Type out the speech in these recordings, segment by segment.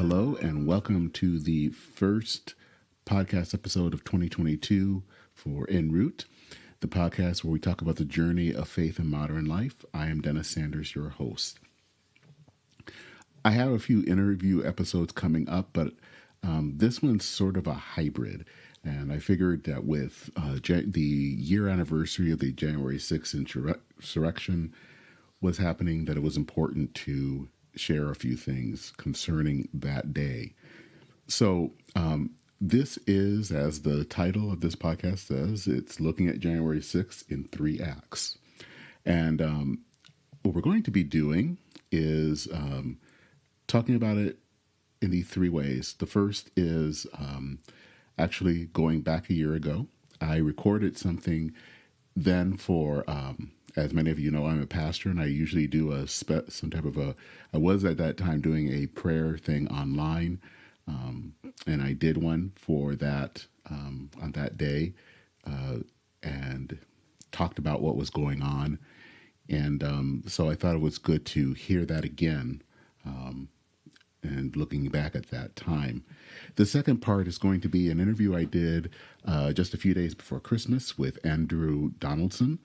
Hello, and welcome to the first podcast episode of 2022 for En Route, the podcast where we talk about the journey of faith in modern life. I am Dennis Sanders, your host. I have a few interview episodes coming up, but this one's sort of a hybrid. And I figured that with the year anniversary of the January 6th insurrection was happening, that it was important to share a few things concerning that day. So this is, as the title of this podcast says, it's looking at January 6th in 3 acts. And what we're going to be doing is talking about it in these 3 ways. The first is actually going back a year ago. I recorded something then for, as many of you know, I'm a pastor, and I usually do I was at that time doing a prayer thing online, and I did one for that on that day, and talked about what was going on. And so I thought it was good to hear that again, and looking back at that time. The second part is going to be an interview I did just a few days before Christmas with Andrew Donaldson.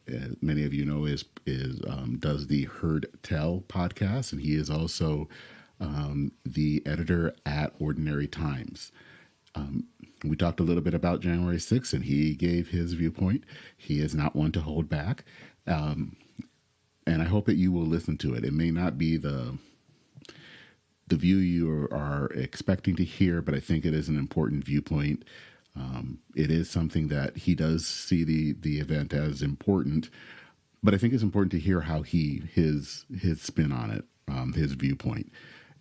As many of you know, does the Heard Tell podcast, and he is also the editor at Ordinary Times. We talked a little bit about January 6th, and he gave his viewpoint. He is not one to hold back, and I hope that you will listen to it. It may not be the view you are expecting to hear, but I think it is an important viewpoint. It is something that he does see the event as important, but I think it's important to hear how his spin on it, his viewpoint.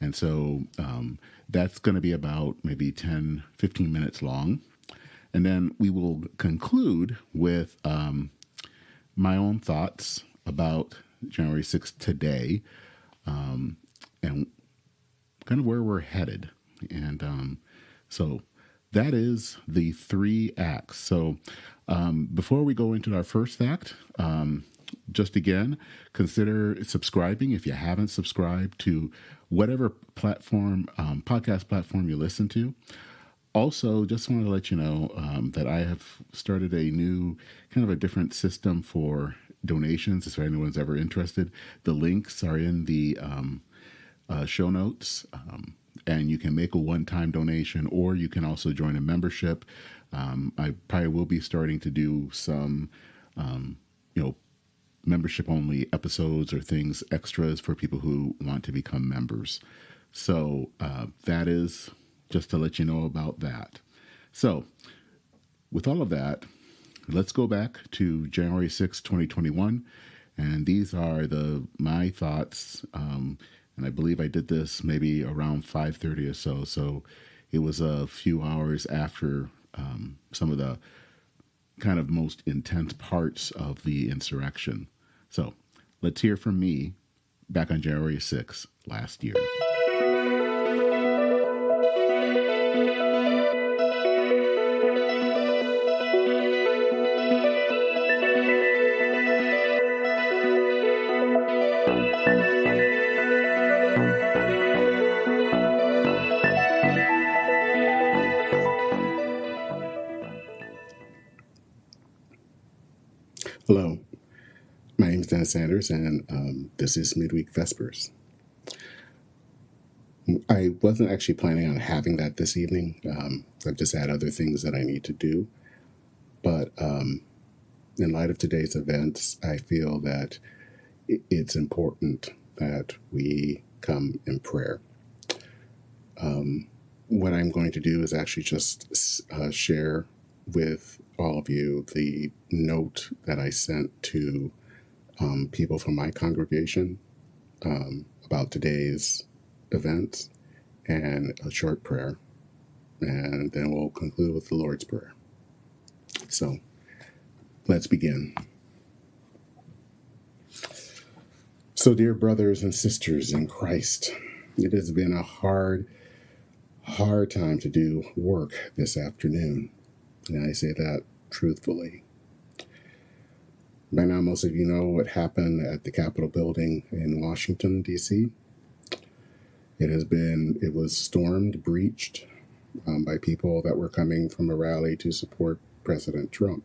And so that's going to be about maybe 10, 15 minutes long. And then we will conclude with my own thoughts about January 6th today, and kind of where we're headed. And so that is the 3 acts. So before we go into our first act, just again, consider subscribing if you haven't subscribed to whatever platform, podcast platform you listen to. Also, just wanted to let you know that I have started a new, kind of a different system for donations, if anyone's ever interested. The links are in the show notes, and you can make a one-time donation, or you can also join a membership. I probably will be starting to do some, membership-only episodes or things, extras for people who want to become members. So that is just to let you know about that. So with all of that, let's go back to January 6, 2021, and these are my thoughts. And I believe I did this maybe around 5:30 or so. So it was a few hours after some of the kind of most intense parts of the insurrection. So let's hear from me back on January 6th last year. Hello, my name is Dennis Sanders, and this is Midweek Vespers. I wasn't actually planning on having that this evening. I've just had other things that I need to do. But in light of today's events, I feel that it's important that we come in prayer. What I'm going to do is actually just share with all of you the note that I sent to people from my congregation about today's events, and a short prayer, and then we'll conclude with the Lord's Prayer. So let's begin. So, dear brothers and sisters in Christ, it has been a hard time to do work this afternoon, and I say that truthfully. By now, most of you know what happened at the Capitol building in Washington, D.C. It was stormed, breached by people that were coming from a rally to support President Trump.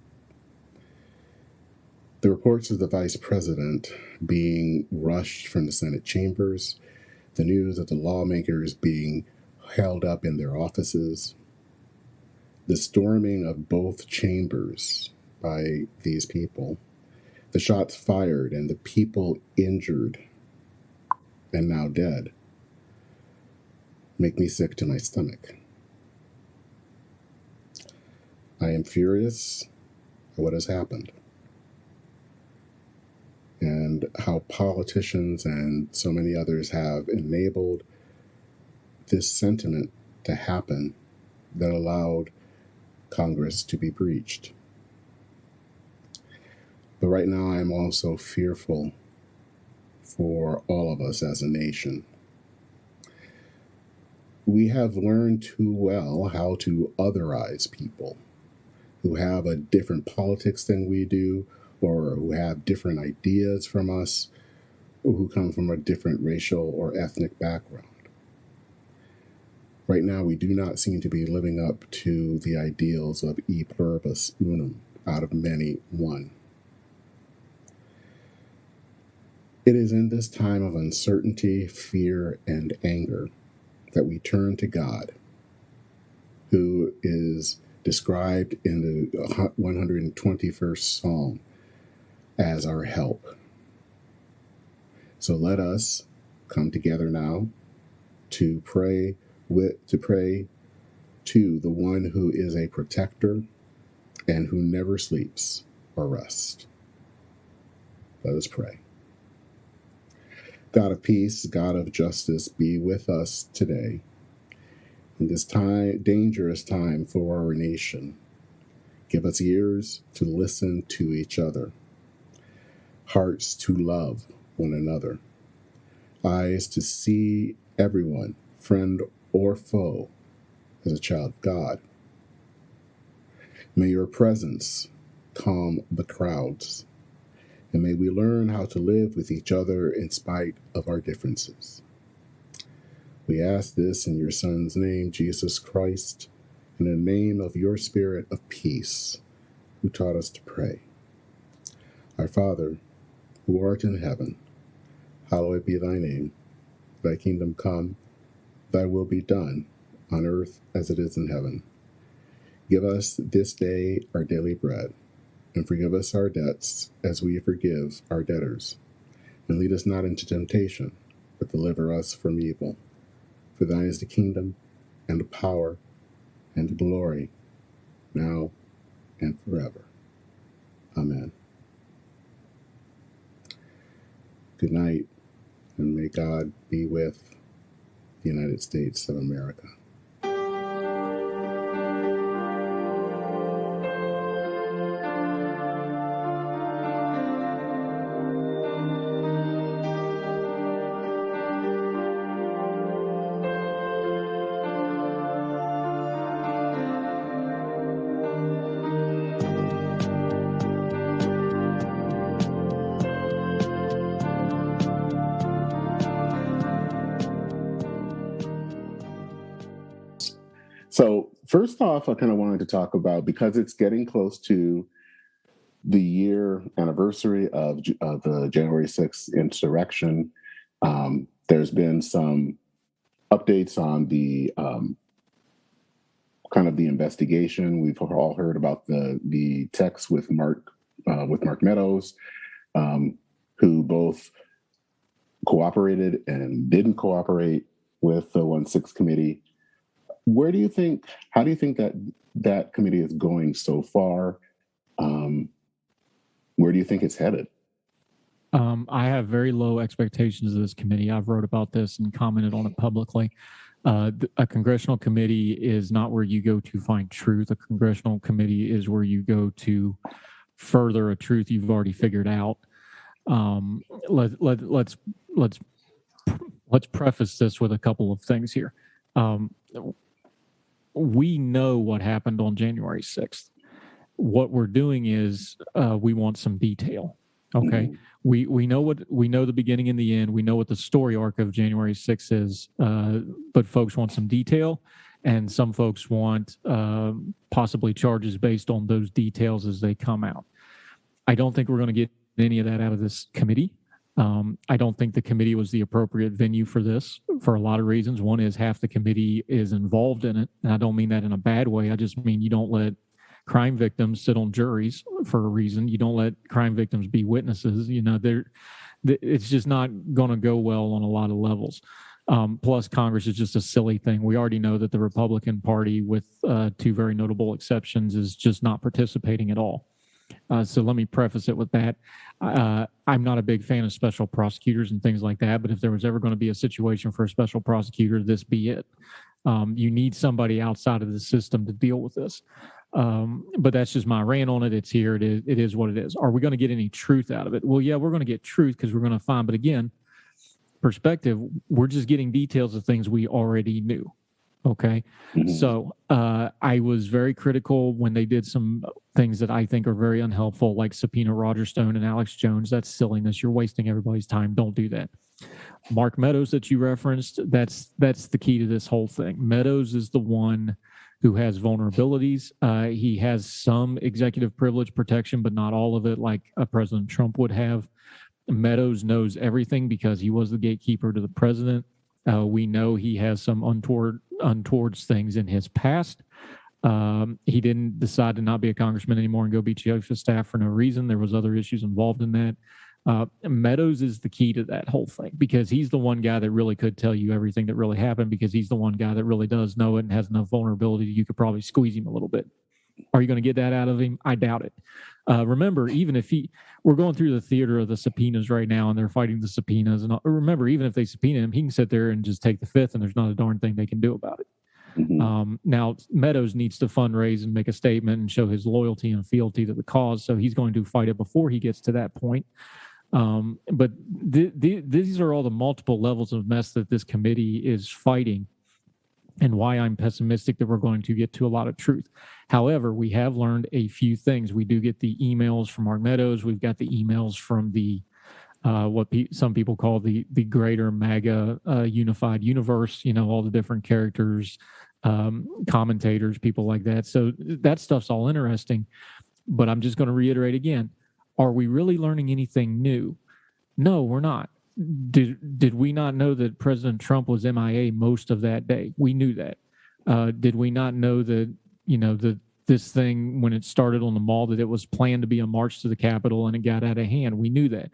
The reports of the vice president being rushed from the Senate chambers, the news of the lawmakers being held up in their offices, the storming of both chambers by these people, the shots fired and the people injured and now dead make me sick to my stomach. I am furious at what has happened and how politicians and so many others have enabled this sentiment to happen that allowed Congress to be breached. But right now, I'm also fearful for all of us as a nation. We have learned too well how to otherize people who have a different politics than we do, or who have different ideas from us, or who come from a different racial or ethnic background. Right now, we do not seem to be living up to the ideals of e pluribus unum, out of many, one. It is in this time of uncertainty, fear, and anger that we turn to God, who is described in the 121st Psalm as our help. So let us come together now to pray to the one who is a protector and who never sleeps or rests. Let us pray. God of peace, God of justice, be with us today in this dangerous time for our nation. Give us ears to listen to each other, hearts to love one another, eyes to see everyone, friend or foe, as a child of God. May your presence calm the crowds, and may we learn how to live with each other in spite of our differences. We ask this in your Son's name, Jesus Christ, in the name of your Spirit of peace, who taught us to pray. Our Father, who art in heaven, hallowed be thy name. Thy kingdom come, thy will be done, on earth as it is in heaven. Give us this day our daily bread, and forgive us our debts as we forgive our debtors. And lead us not into temptation, but deliver us from evil. For thine is the kingdom, and the power, and the glory, now and forever. Amen. Good night, and may God be with the United States of America. So first off, I kind of wanted to talk about, because it's getting close to the year anniversary of the January 6th insurrection, there's been some updates on the kind of the investigation. We've all heard about the text with Mark Meadows, who both cooperated and didn't cooperate with the 1-6 committee. How do you think that committee is going so far? Where do you think it's headed? I have very low expectations of this committee. I've wrote about this and commented on it publicly. A congressional committee is not where you go to find truth. A congressional committee is where you go to further a truth you've already figured out. Let's preface this with a couple of things here. We know what happened on January 6th. What we're doing is we want some detail. Okay. We know the beginning and the end. We know what the story arc of January 6th is, but folks want some detail, and some folks want possibly charges based on those details as they come out. I don't think we're going to get any of that out of this committee. I don't think the committee was the appropriate venue for this for a lot of reasons. One is half the committee is involved in it, and I don't mean that in a bad way. I just mean you don't let crime victims sit on juries for a reason. You don't let crime victims be witnesses. It's just not going to go well on a lot of levels. Plus, Congress is just a silly thing. We already know that the Republican Party, with two very notable exceptions, is just not participating at all. So let me preface it with that. I'm not a big fan of special prosecutors and things like that, but if there was ever going to be a situation for a special prosecutor, this be it. You need somebody outside of the system to deal with this. But that's just my rant on it. It's here. It is what it is. Are we going to get any truth out of it? Well, yeah, we're going to get truth because we're going to find. But again, perspective, we're just getting details of things we already knew. Okay. So I was very critical when they did some things that I think are very unhelpful, like subpoena Roger Stone and Alex Jones. That's silliness. You're wasting everybody's time. Don't do that. Mark Meadows that you referenced, that's the key to this whole thing. Meadows is the one who has vulnerabilities. He has some executive privilege protection, but not all of it like President Trump would have. Meadows knows everything because he was the gatekeeper to the president. We know he has some untoward things in his past. He didn't decide to not be a congressman anymore and go be chief of staff for no reason. There was other issues involved in that. Meadows is the key to that whole thing because he's the one guy that really could tell you everything that really happened because he's the one guy that really does know it and has enough vulnerability you could probably squeeze him a little bit. Are you going to get that out of him? I doubt it. Remember, even if we're going through the theater of the subpoenas right now and they're fighting the subpoenas. And remember, even if they subpoena him, he can sit there and just take the fifth and there's not a darn thing they can do about it. Now, Meadows needs to fundraise and make a statement and show his loyalty and fealty to the cause. So he's going to fight it before he gets to that point. But these are all the multiple levels of mess that this committee is fighting and why I'm pessimistic that we're going to get to a lot of truth. However, we have learned a few things. We do get the emails from Mark Meadows. We've got the emails from the some people call the greater MAGA unified universe, all the different characters, commentators, people like that. So that stuff's all interesting. But I'm just going to reiterate again, are we really learning anything new? No, we're not. Did we not know that President Trump was MIA most of that day? We knew that. Did we not know that, this thing, when it started on the mall, that it was planned to be a march to the Capitol and it got out of hand? We knew that.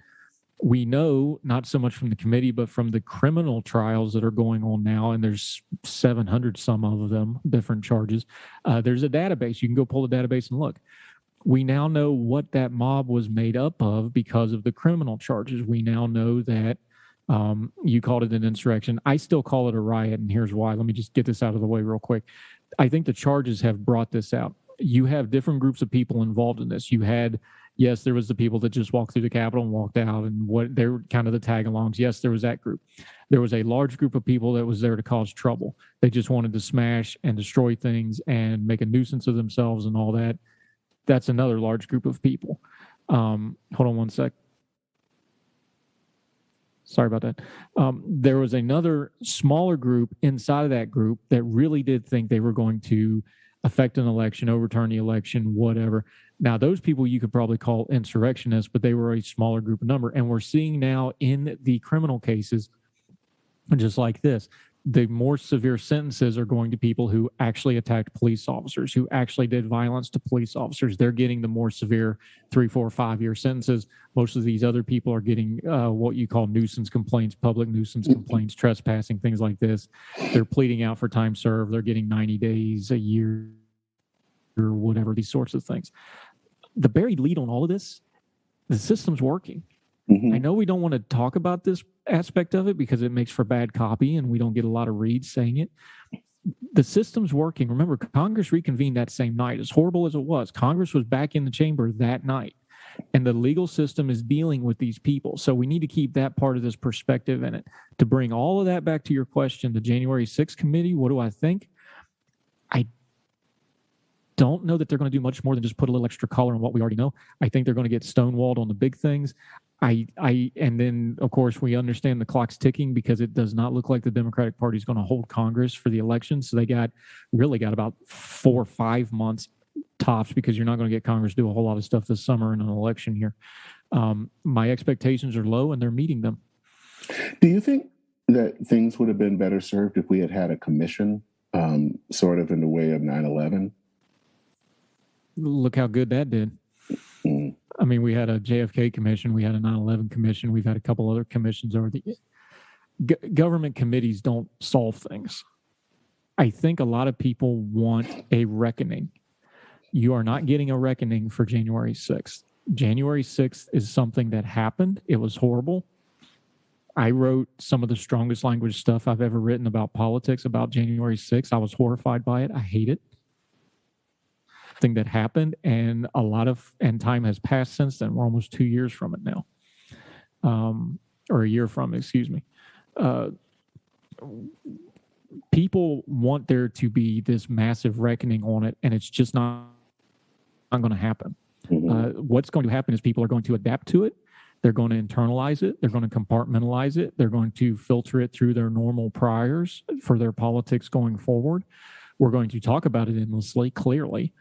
We know, not so much from the committee, but from the criminal trials that are going on now, and there's 700 some of them, different charges. There's a database. You can go pull the database and look. We now know what that mob was made up of because of the criminal charges. We now know that you called it an insurrection. I still call it a riot, and here's why. Let me just get this out of the way real quick. I think the charges have brought this out. You have different groups of people involved in this. You had, yes, there was the people that just walked through the Capitol and walked out, and what they were kind of the tag-alongs. Yes, there was that group. There was a large group of people that was there to cause trouble. They just wanted to smash and destroy things and make a nuisance of themselves and all that. That's another large group of people. Hold on one sec. Sorry about that. There was another smaller group inside of that group that really did think they were going to affect an election, overturn the election, whatever. Now, those people you could probably call insurrectionists, but they were a smaller group of number. And we're seeing now in the criminal cases, just like this, the more severe sentences are going to people who actually attacked police officers, who actually did violence to police officers. They're getting the more severe 3, 4, 5-year sentences. Most of these other people are getting what you call nuisance complaints, public nuisance complaints, trespassing, things like this. They're pleading out for time served. They're getting 90 days, a year, or whatever, these sorts of things. The buried lead on all of this, the system's working. I know we don't want to talk about this aspect of it because it makes for bad copy and we don't get a lot of reads saying it. The system's working. Remember, Congress reconvened that same night. As horrible as it was, Congress was back in the chamber that night. And the legal system is dealing with these people. So we need to keep that part of this perspective in it. To bring all of that back to your question, the January 6th committee, what do I think? don't know that they're going to do much more than just put a little extra color on what we already know. I think they're going to get stonewalled on the big things. And then, of course, we understand the clock's ticking because it does not look like the Democratic Party is going to hold Congress for the election. So they really got about 4 or 5 months tops, because you're not going to get Congress to do a whole lot of stuff this summer in an election year. My expectations are low, and they're meeting them. Do you think that things would have been better served if we had had a commission, sort of in the way of 9/11? Look how good that did. Mm. I mean, we had a JFK commission, we had a 9/11 commission, we've had a couple other commissions over the government committees don't solve things. I think a lot of people want a reckoning. You are not getting a reckoning for January 6th. January 6th is something that happened. It was horrible. I wrote some of the strongest language stuff I've ever written about politics about January 6th. I was horrified by it. I hate it. Thing that happened, and time has passed since then. We're almost 2 years from it now, or a year from it, excuse me. People want there to be this massive reckoning on it, and it's just not going to happen. Mm-hmm. What's going to happen is people are going to adapt to it. They're going to internalize it. They're going to compartmentalize it. They're going to filter it through their normal priors for their politics going forward. We're going to talk about it endlessly, clearly.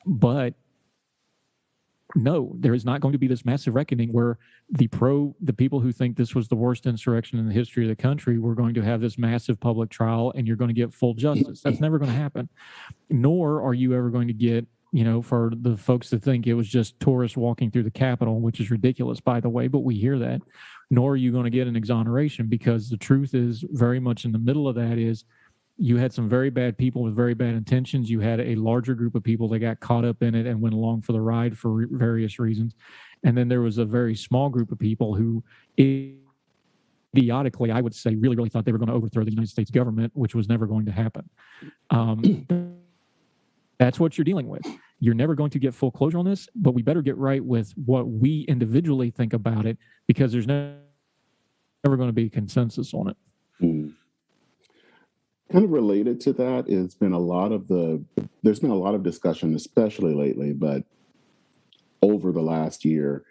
But no, there is not going to be this massive reckoning where the people who think this was the worst insurrection in the history of the country, we're going to have this massive public trial and you're going to get full justice. That's never going to happen. Nor are you ever going to get, for the folks that think it was just tourists walking through the Capitol, which is ridiculous, by the way, but we hear that. Nor are you going to get an exoneration, because the truth is very much in the middle of that is, you had some very bad people with very bad intentions. You had a larger group of people that got caught up in it and went along for the ride for various reasons. And then there was a very small group of people who idiotically, I would say, really, really thought they were going to overthrow the United States government, which was never going to happen. That's what you're dealing with. You're never going to get full closure on this, but we better get right with what we individually think about it, because there's never going to be consensus on it. Kind of related to that, there's been a lot of discussion, especially lately, but over the last year,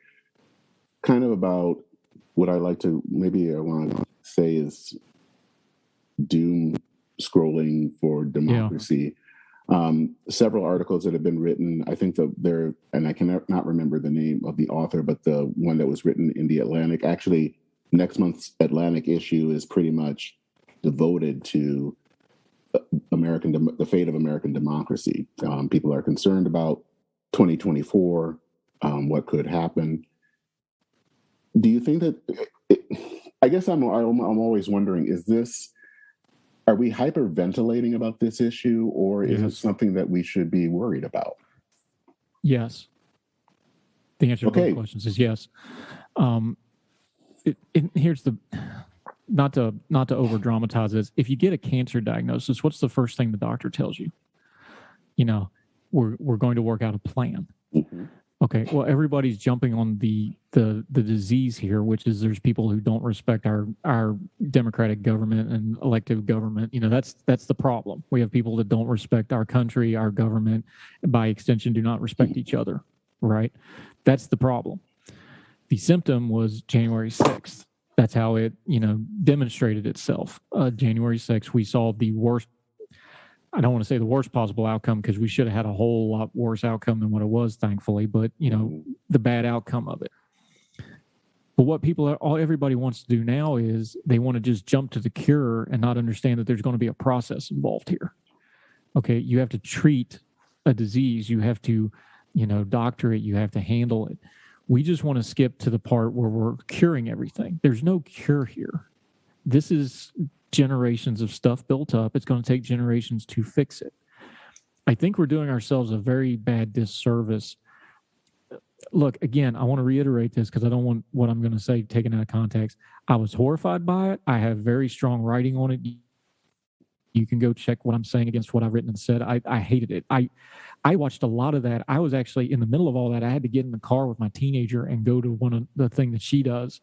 kind of about what I want to say is doom scrolling for democracy. Yeah. Several articles that have been written, I think and I cannot remember the name of the author, but the one that was written in the Atlantic, actually next month's Atlantic issue is pretty much devoted to the fate of American democracy. People are concerned about 2024, what could happen. Do you think that? I guess I'm always wondering: are we hyperventilating about this issue, or is it something that we should be worried about? Yes. The answer to both questions is yes. Here's the. Not to over dramatize this. If you get a cancer diagnosis, what's the first thing the doctor tells you? We're going to work out a plan. Mm-hmm. Okay. Well, everybody's jumping on the disease here, which is there's people who don't respect our democratic government and elective government. That's the problem. We have people that don't respect our country, our government, and by extension, do not respect each other. Right. That's the problem. The symptom was January 6th. That's how it, demonstrated itself. January 6th, we saw the worst. I don't want to say the worst possible outcome, because we should have had a whole lot worse outcome than what it was, thankfully. But the bad outcome of it. But what everybody wants to do now is they want to just jump to the cure and not understand that there's going to be a process involved here. Okay, you have to treat a disease. You have to, doctor it. You have to handle it. We just want to skip to the part where we're curing everything. There's no cure here. This is generations of stuff built up. It's going to take generations to fix it. I think we're doing ourselves a very bad disservice. Look, again, I want to reiterate this because I don't want what I'm going to say taken out of context. I was horrified by it. I have very strong writing on it. You can go check what I'm saying against what I've written and said. I hated it. I watched a lot of that. I was actually in the middle of all that. I had to get in the car with my teenager and go to one of the thing that she does.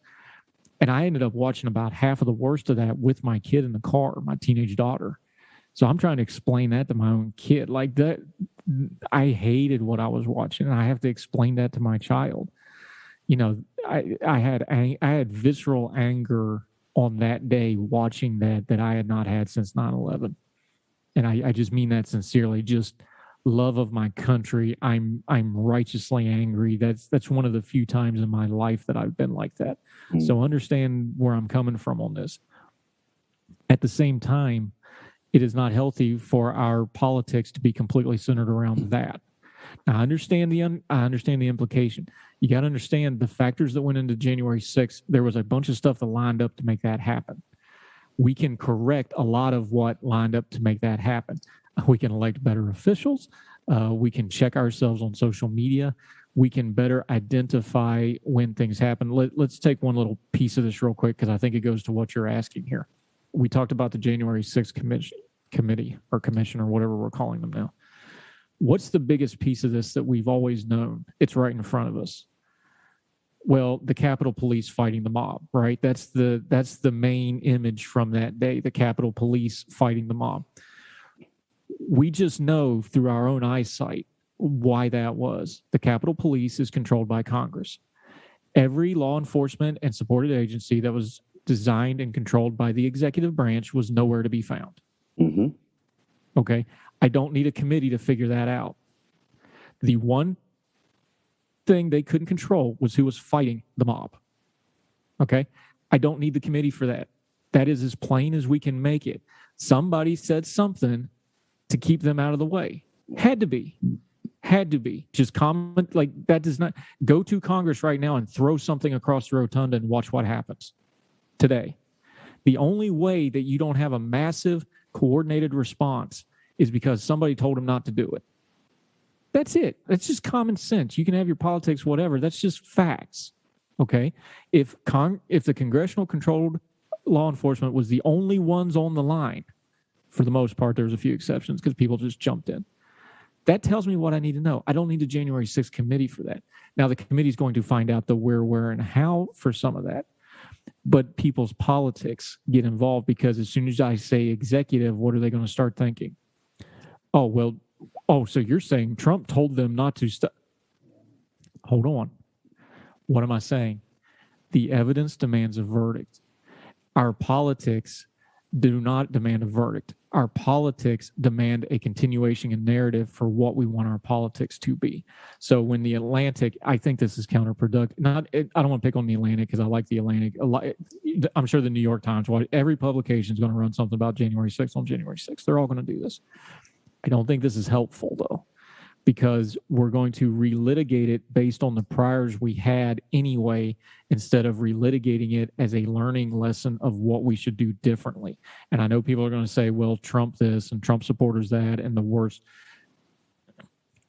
And I ended up watching about half of the worst of that with my kid in the car, my teenage daughter. So I'm trying to explain that to my own kid. Like I hated what I was watching, and I have to explain that to my child. I had visceral anger on that day watching that I had not had since 9/11, and I just mean that sincerely. Just love of my country. I'm righteously angry. That's one of the few times in my life that I've been like that. So understand where I'm coming from on this. At the same time, it is not healthy for our politics to be completely centered around that. Now, I understand the implication. You got to understand the factors that went into January 6th. There was a bunch of stuff that lined up to make that happen. We can correct a lot of what lined up to make that happen. We can elect better officials. We can check ourselves on social media. We can better identify when things happen. Let's take one little piece of this real quick, because I think it goes to what you're asking here. We talked about the January 6th committee or commission or whatever we're calling them now. What's the biggest piece of this that we've always known? It's right in front of us. Well, the Capitol Police fighting the mob, right? That's the main image from that day, the Capitol Police fighting the mob. We just know through our own eyesight why that was. The Capitol Police is controlled by Congress. Every law enforcement and supported agency that was designed and controlled by the executive branch was nowhere to be found. Mm-hmm. Okay. I don't need a committee to figure that out. The one thing they couldn't control was who was fighting the mob. Okay. I don't need the committee for that. That is as plain as we can make it. Somebody said something to keep them out of the way. Had to be. Just comment like that. Does not go to Congress right now and throw something across the rotunda and watch what happens today. The only way that you don't have a massive coordinated response is because somebody told them not to do it. That's it. That's just common sense. You can have your politics, whatever. That's just facts. Okay. If the congressional controlled law enforcement was the only ones on the line, for the most part, there's a few exceptions because people just jumped in. That tells me what I need to know. I don't need a January 6th committee for that. Now, the committee is going to find out the where, and how for some of that. But people's politics get involved because as soon as I say executive, what are they going to start thinking? So you're saying Trump told them not to Hold on. What am I saying? The evidence demands a verdict. Our politics do not demand a verdict. Our politics demand a continuation and narrative for what we want our politics to be. So when the Atlantic, I think this is counterproductive. I don't want to pick on the Atlantic because I like the Atlantic. I'm sure the New York Times, every publication is going to run something about January 6th on January 6th. They're all going to do this. I don't think this is helpful, though, because we're going to relitigate it based on the priors we had anyway, instead of relitigating it as a learning lesson of what we should do differently. And I know people are going to say, well, Trump this and Trump supporters that and the worst.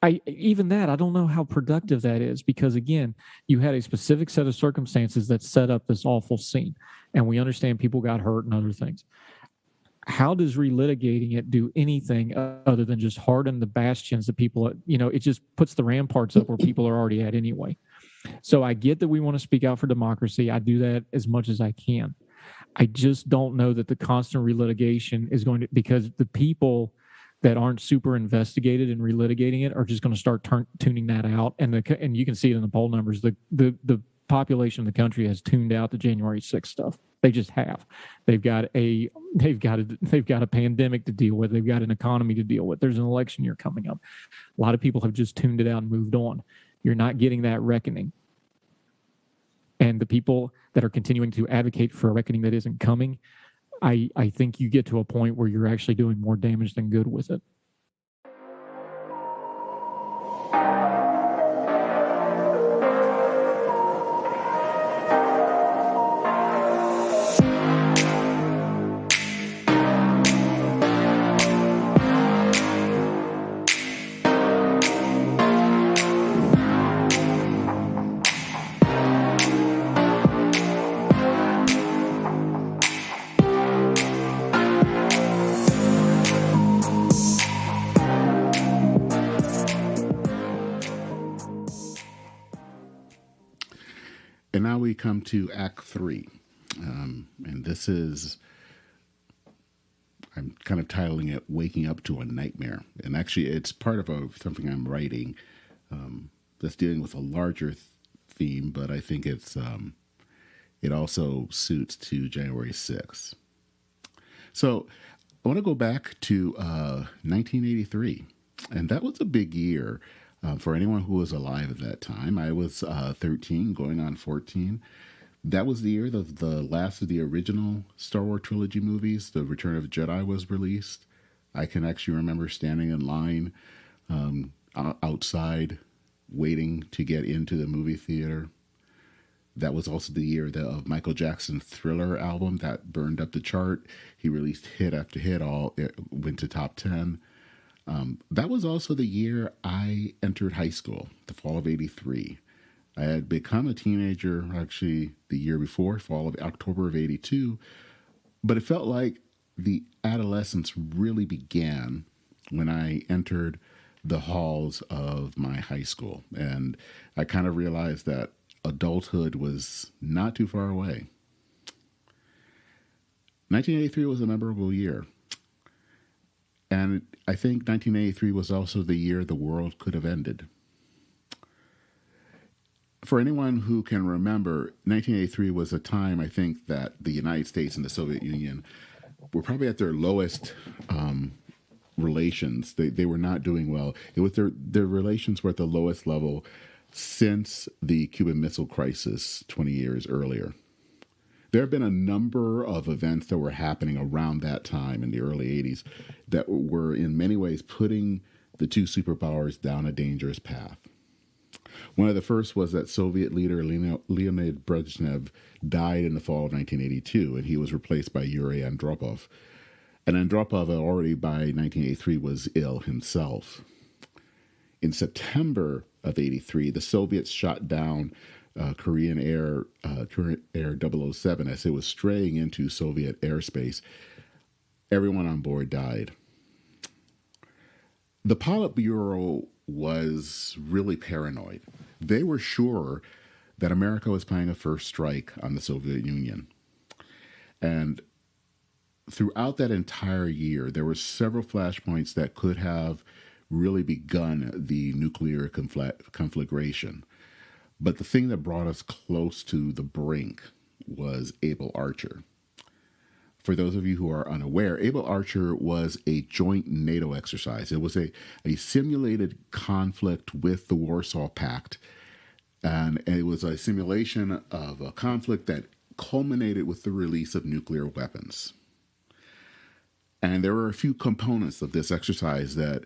I don't know how productive that is, because, again, you had a specific set of circumstances that set up this awful scene. And we understand people got hurt and other things. How does relitigating it do anything other than just harden the bastions that people, it just puts the ramparts up where people are already at anyway. So I get that we want to speak out for democracy. I do that as much as I can. I just don't know that the constant relitigation is going to, because the people that aren't super investigated in relitigating it are just going to start tuning that out. And you can see it in the poll numbers. The population of the country has tuned out the January 6th stuff. They just have. They've got a pandemic to deal with. They've got an economy to deal with. There's an election year coming up. A lot of people have just tuned it out and moved on. You're not getting that reckoning. And the people that are continuing to advocate for a reckoning that isn't coming, I think you get to a point where you're actually doing more damage than good with it. And now we come to Act 3. And this is I'm kind of titling it "Waking Up to a Nightmare," and actually, it's part of something I'm writing that's dealing with a larger theme, but I think it also suits to January 6th. So I want to go back to 1983, and that was a big year for anyone who was alive at that time. I was 13, going on 14. That was the year that the last of the original Star Wars trilogy movies, The Return of the Jedi, was released. I can actually remember standing in line outside waiting to get into the movie theater. That was also the year of Michael Jackson's Thriller album that burned up the chart. He released hit after hit, it went to top 10. That was also the year I entered high school, the fall of 83. I had become a teenager actually the year before, October of 82, but it felt like the adolescence really began when I entered the halls of my high school. And I kind of realized that adulthood was not too far away. 1983 was a memorable year. And I think 1983 was also the year the world could have ended. For anyone who can remember, 1983 was a time, I think, that the United States and the Soviet Union were probably at their lowest relations. They were not doing well. It was their relations were at the lowest level since the Cuban Missile Crisis 20 years earlier. There have been a number of events that were happening around that time in the early 80s that were in many ways putting the two superpowers down a dangerous path. One of the first was that Soviet leader Leonid Brezhnev died in the fall of 1982, and he was replaced by Yuri Andropov. And Andropov already by 1983 was ill himself. In September of 83, the Soviets shot down Korean Air 007 as it was straying into Soviet airspace. Everyone on board died. The Politburo was really paranoid. They were sure that America was planning a first strike on the Soviet Union. And throughout that entire year, there were several flashpoints that could have really begun the nuclear conflagration. But the thing that brought us close to the brink was Able Archer. For those of you who are unaware, Able Archer was a joint NATO exercise. It was a simulated conflict with the Warsaw Pact. And it was a simulation of a conflict that culminated with the release of nuclear weapons. And there were a few components of this exercise that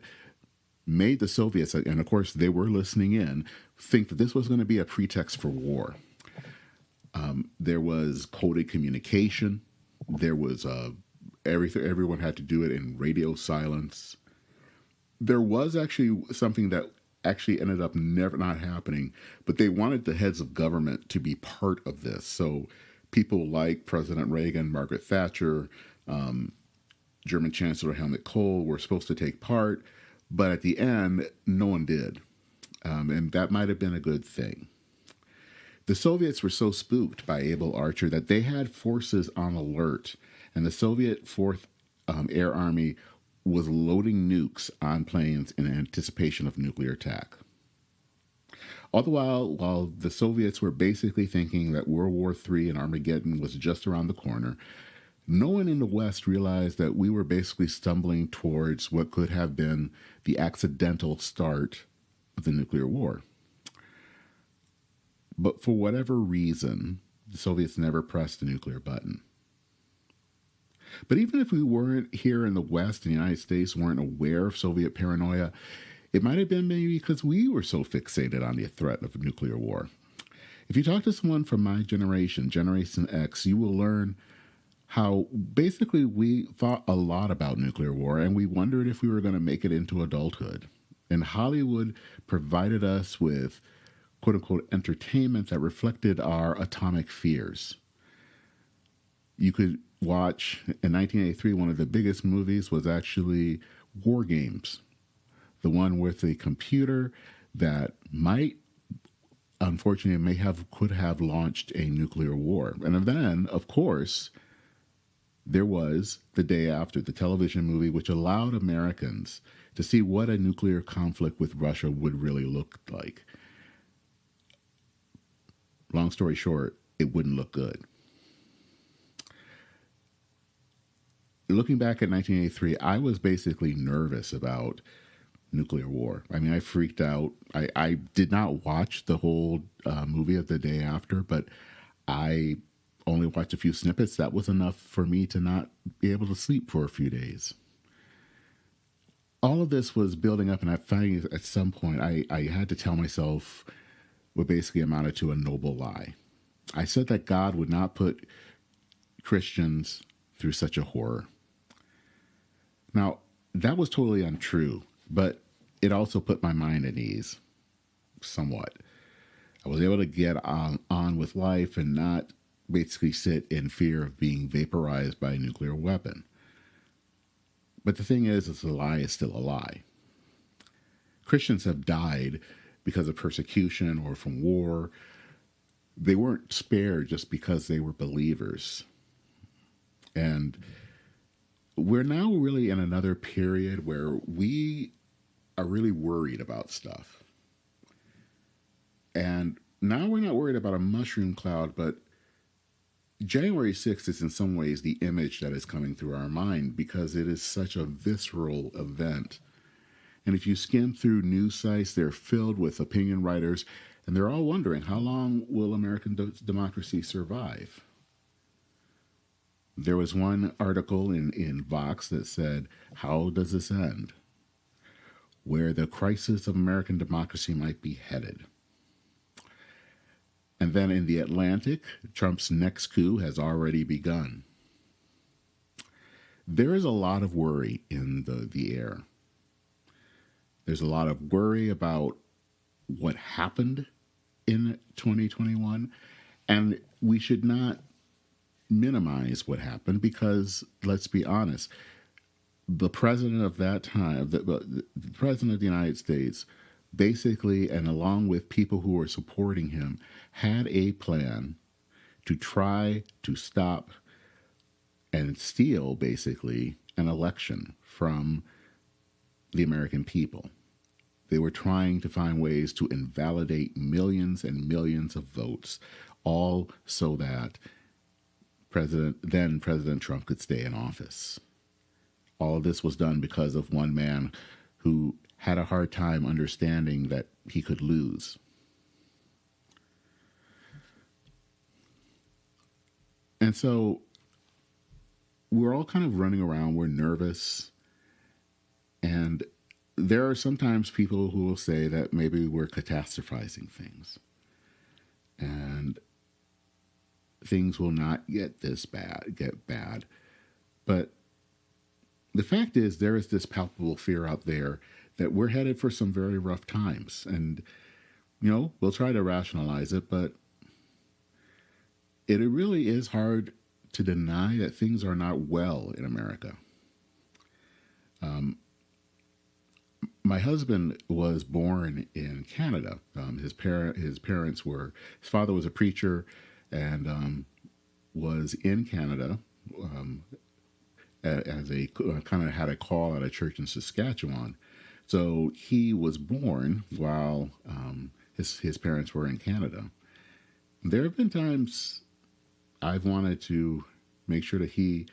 made the Soviets, and of course they were listening in, think that this was going to be a pretext for war. There was coded communication. There was everyone had to do it in radio silence. There was actually something that actually ended up never not happening, but they wanted the heads of government to be part of this. So people like President Reagan, Margaret Thatcher, German Chancellor Helmut Kohl were supposed to take part, but at the end, no one did. And that might have been a good thing. The Soviets were so spooked by Able Archer that they had forces on alert, and the Soviet 4th Air Army was loading nukes on planes in anticipation of nuclear attack. All the while the Soviets were basically thinking that World War III and Armageddon was just around the corner, no one in the West realized that we were basically stumbling towards what could have been the accidental start of the nuclear war. But for whatever reason, the Soviets never pressed the nuclear button. But even if we weren't here in the West, and the United States weren't aware of Soviet paranoia, it might have been maybe because we were so fixated on the threat of nuclear war. If you talk to someone from my generation, Generation X, you will learn how basically we thought a lot about nuclear war, and we wondered if we were going to make it into adulthood. And Hollywood provided us with quote-unquote entertainment that reflected our atomic fears. You could watch, in 1983, one of the biggest movies was actually War Games, the one with a computer that might, unfortunately, could have launched a nuclear war. And then, of course, There was The Day After, the television movie, which allowed Americans to see what a nuclear conflict with Russia would really look like. Long story short, it wouldn't look good. Looking back at 1983, I was basically nervous about nuclear war. I mean, I freaked out. I did not watch the whole movie of The Day After, but I only watched a few snippets. That was enough for me to not be able to sleep for a few days. All of this was building up, and I finally, at some point, I had to tell myself what basically amounted to a noble lie. I said that God would not put Christians through such a horror. Now, that was totally untrue, but it also put my mind at ease, somewhat. I was able to get on with life and not basically sit in fear of being vaporized by a nuclear weapon. But the thing is a lie is still a lie. Christians have died because of persecution or from war. They weren't spared just because they were believers. And we're now really in another period where we are really worried about stuff. And now we're not worried about a mushroom cloud, but January 6th is in some ways the image that is coming through our mind because it is such a visceral event. And if you skim through news sites, they're filled with opinion writers, and they're all wondering, how long will American democracy survive? There was one article in Vox that said, how does this end? Where the crisis of American democracy might be headed. And then in the Atlantic, Trump's next coup has already begun. There is a lot of worry in the air. There's a lot of worry about what happened in 2021, and we should not minimize what happened because, let's be honest, the president of that time, the president of the United States, basically, and along with people who were supporting him, had a plan to try to stop and steal, basically, an election from the American people. They were trying to find ways to invalidate millions and millions of votes, all so that then President Trump could stay in office. All of this was done because of one man who had a hard time understanding that he could lose. And so we're all kind of running around, we're nervous, and there are sometimes people who will say that maybe we're catastrophizing things. And things will not get bad. But the fact is, there is this palpable fear out there that we're headed for some very rough times. And, we'll try to rationalize it, but it really is hard to deny that things are not well in America. My husband was born in Canada. His father was a preacher and was in Canada as a kind of had a call at a church in Saskatchewan. So he was born while his parents were in Canada. There have been times I've wanted to make sure that he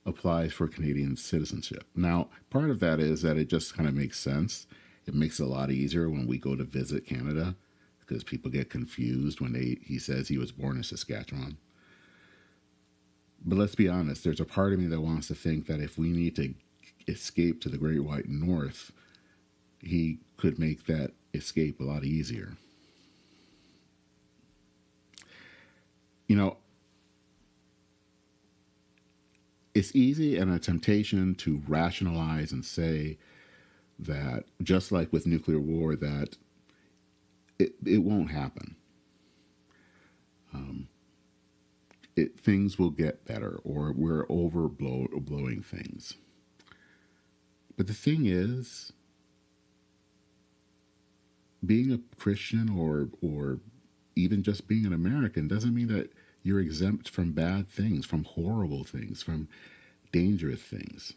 applies for Canadian citizenship. Now, part of that is that it just kind of makes sense. It makes it a lot easier when we go to visit Canada because people get confused when he says he was born in Saskatchewan. But let's be honest, there's a part of me that wants to think that if we need to escape to the Great White North, he could make that escape a lot easier. It's easy and a temptation to rationalize and say that, just like with nuclear war, that it won't happen. Things will get better, or we're overblowing things. But the thing is, being a Christian or even just being an American doesn't mean that you're exempt from bad things, from horrible things, from dangerous things.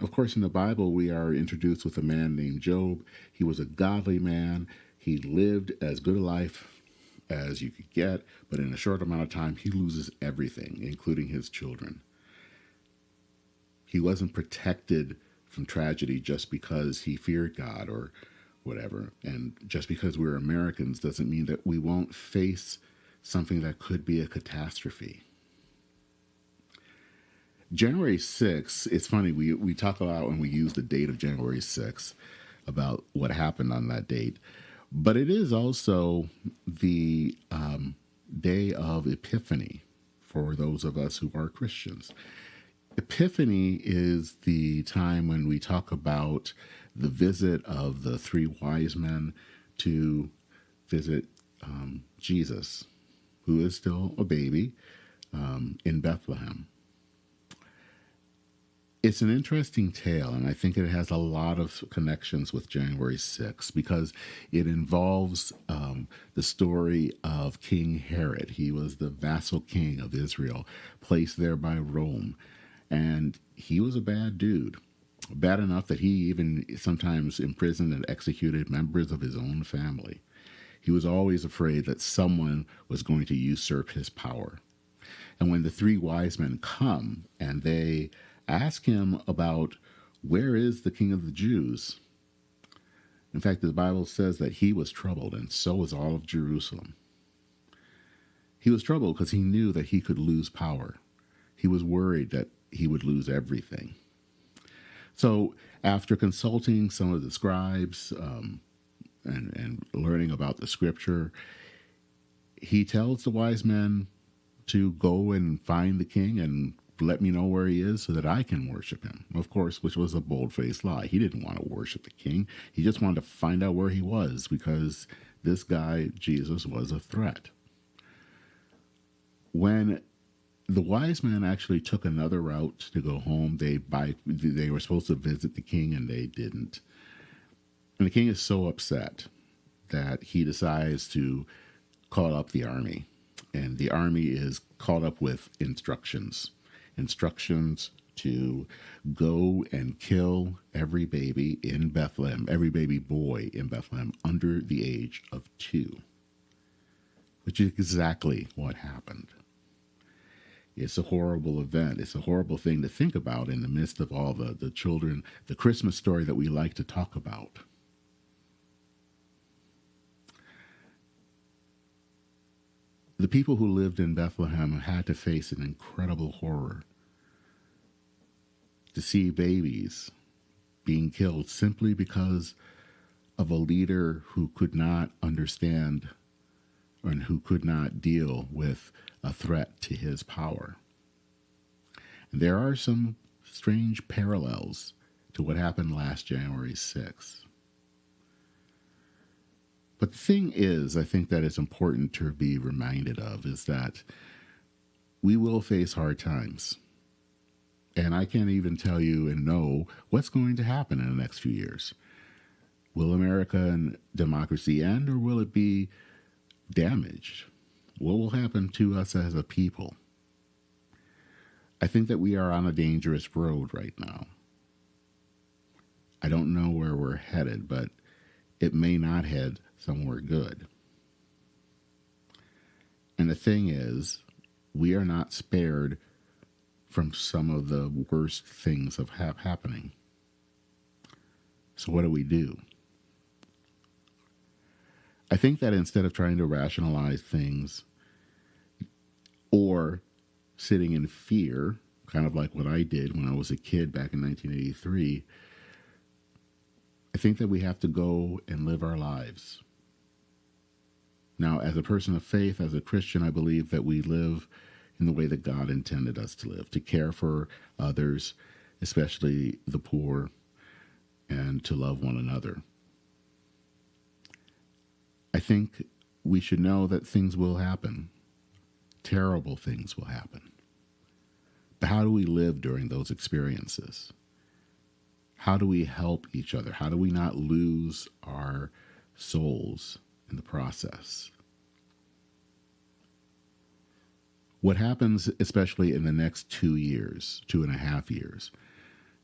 Of course, in the Bible, we are introduced with a man named Job. He was a godly man. He lived as good a life as you could get, but in a short amount of time, he loses everything, including his children. He wasn't protected from tragedy just because he feared God or whatever. And just because we're Americans doesn't mean that we won't face something that could be a catastrophe. January 6th, it's funny, we talk about when we use the date of January 6th about what happened on that date. But it is also the day of Epiphany for those of us who are Christians. Epiphany is the time when we talk about the visit of the three wise men to visit Jesus, who is still a baby in Bethlehem. It's an interesting tale, and I think it has a lot of connections with January 6th because it involves the story of King Herod. He was the vassal king of Israel, placed there by Rome, and he was a bad dude. Bad enough that he even sometimes imprisoned and executed members of his own family. He was always afraid that someone was going to usurp his power. And when the three wise men come and they ask him about where is the King of the Jews, in fact, the Bible says that he was troubled, and so was all of Jerusalem. He was troubled because he knew that he could lose power. He was worried that he would lose everything. So after consulting some of the scribes and learning about the scripture, he tells the wise men to go and find the king and let me know where he is so that I can worship him. Of course, which was a bold-faced lie. He didn't want to worship the king. He just wanted to find out where he was because this guy, Jesus, was a threat. When the wise men actually took another route to go home, they were supposed to visit the king and they didn't. And the king is so upset that he decides to call up the army. And the army is called up with instructions to go and kill every baby in Bethlehem, every baby boy in Bethlehem under the age of 2, which is exactly what happened. It's a horrible event. It's a horrible thing to think about in the midst of all the children, the Christmas story that we like to talk about. The people who lived in Bethlehem had to face an incredible horror. To see babies being killed simply because of a leader who could not understand and who could not deal with a threat to his power. And there are some strange parallels to what happened last January 6th. But the thing is, I think that it's important to be reminded of is that we will face hard times. And I can't even tell you and know what's going to happen in the next few years. Will American democracy end, or will it be damaged? What will happen to us as a people? I think that we are on a dangerous road right now. I don't know where we're headed, but it may not head somewhere good. And the thing is, we are not spared from some of the worst things of happening. So what do? I think that instead of trying to rationalize things or sitting in fear, kind of like what I did when I was a kid back in 1983, I think that we have to go and live our lives. Now, as a person of faith, as a Christian, I believe that we live in the way that God intended us to live, to care for others, especially the poor, and to love one another. I think we should know that things will happen. Terrible things will happen. But how do we live during those experiences? How do we help each other? How do we not lose our souls in the process? What happens, especially in the next 2 years, 2.5 years,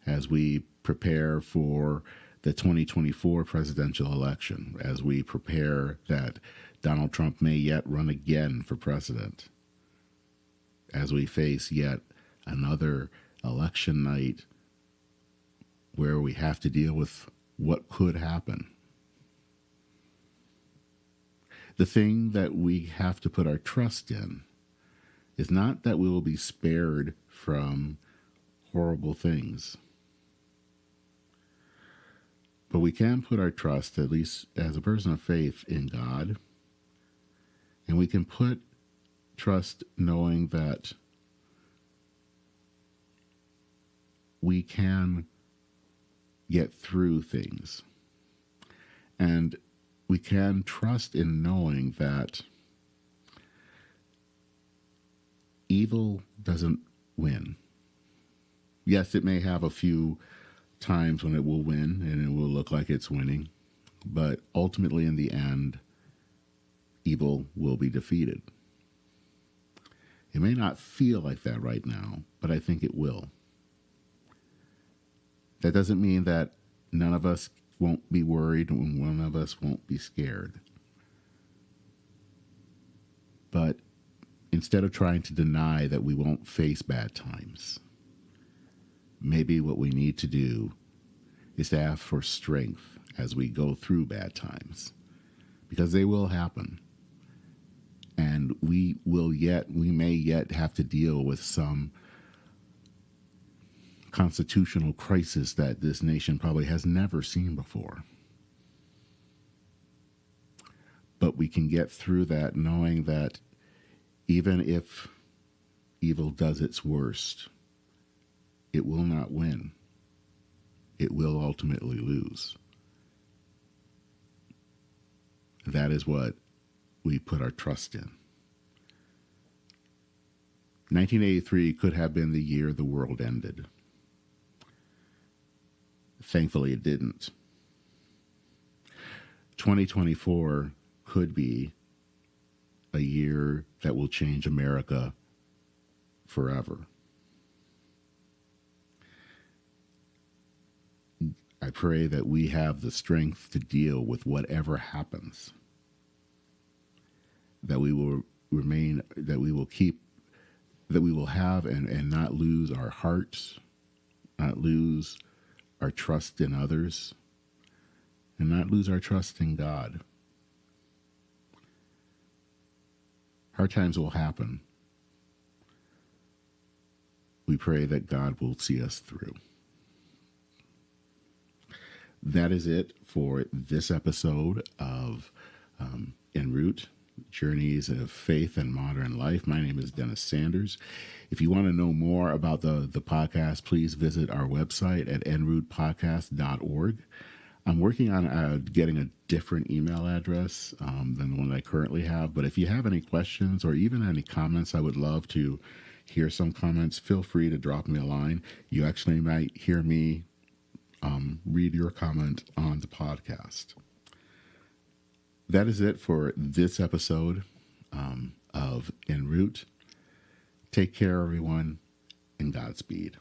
as we prepare for the 2024 presidential election, as we prepare that Donald Trump may yet run again for president, as we face yet another election night where we have to deal with what could happen. The thing that we have to put our trust in is not that we will be spared from horrible things, but we can put our trust, at least as a person of faith, in God, and we can put trust knowing that we can get through things. And we can trust in knowing that evil doesn't win. Yes, it may have a few times when it will win and it will look like it's winning, but ultimately in the end, evil will be defeated. It may not feel like that right now, but I think it will. That doesn't mean that none of us won't be worried and one of us won't be scared. But instead of trying to deny that we won't face bad times, maybe what we need to do is to ask for strength as we go through bad times, because they will happen. And we may yet have to deal with some constitutional crisis that this nation probably has never seen before. But we can get through that knowing that even if evil does its worst, it will not win. It will ultimately lose. That is what we put our trust in. 1983 could have been the year the world ended. Thankfully, it didn't. 2024 could be a year that will change America forever. I pray that we have the strength to deal with whatever happens, that we will remain, that we will keep, that we will have and not lose our hearts, not lose our trust in others, and not lose our trust in God. Hard times will happen. We pray that God will see us through. That is it for this episode of En Route, Journeys of Faith and Modern Life. My name is Dennis Sanders. If you want to know more about the podcast, please visit our website at enroutepodcast.org. I'm working on getting a different email address than the one I currently have. But if you have any questions or even any comments, I would love to hear some comments. Feel free to drop me a line. You actually might hear me read your comment on the podcast. That is it for this episode of En Route. Take care, everyone, and Godspeed.